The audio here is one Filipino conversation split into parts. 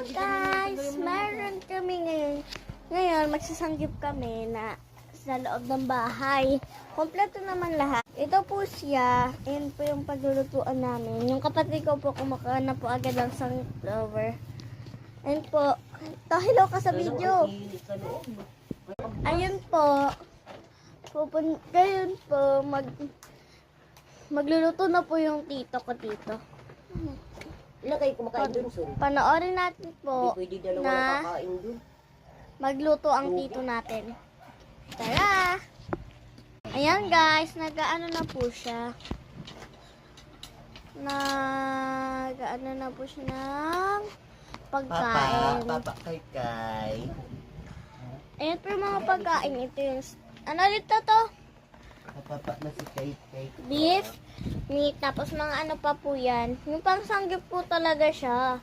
Guys, meron kami ngayon. Ngayon, magsasanggip kami na sa loob ng bahay. Kompleto naman lahat. Ito po siya. Ayan po yung paglulutuan namin. Yung kapatid ko po kumakain na po agad ng sunflower. Ayan po. Hello ka sa video. Ayun po. Ngayon po, magluluto na po yung tito ko dito. Ilan kayo kumakain dun, sorry? Panoorin natin po Pwede dalawa na na kakain dun. magluto ang tito natin. Tara! Ayan guys, nag-ano na po siya. Nag-ano na po siya ng pagkain. Papa, kay. Ayan po yung mga pagkain. Ito yung, ano dito to? Papa na si kay. Beef, meat, tapos mga ano pa po yan. Yung pangsanggip po talaga siya.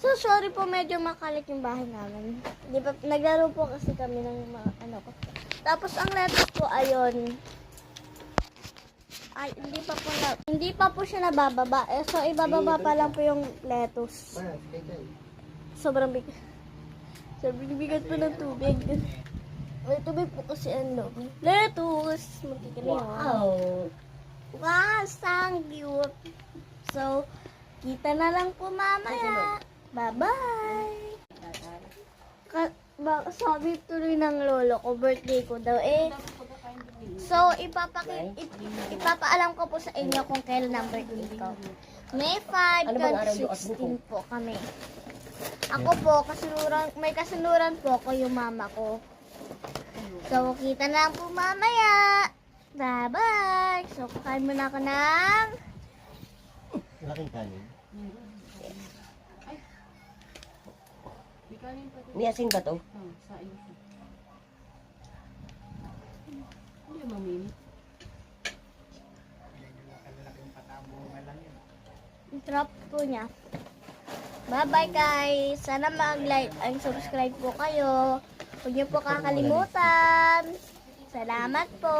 So, sorry po, medyo makalit yung bahay namin. Di ba, naglaro po kasi kami ng mga ano ko. Tapos, ang lettuce po, ayun. Ay, hindi pa po siya nabababa. So, ibababa pa lang po yung lettuce. Sobrang bigat. Sobrang bigat po ng tubig. May tubig po kasi ano. Lettuce! Magkikili Wow! Wow, sang cute. So, kita na lang po mamaya. Bye-bye. Sabi tuloy ng lolo ko, birthday ko daw eh. So, ipapaalam ko po sa inyo kung kailan ang birthday ko. May 5, 2016 po kami. Ako po, may kasunuran po ko yung mama ko. So, kita na lang po mamaya. Bye-bye! So, kakain muna ako ng... Malaking kanin. May asin ba to? Drop po niya. Bye-bye guys! Sana mag-like and subscribe po kayo. Huwag niyo po kakalimutan. Salamat po!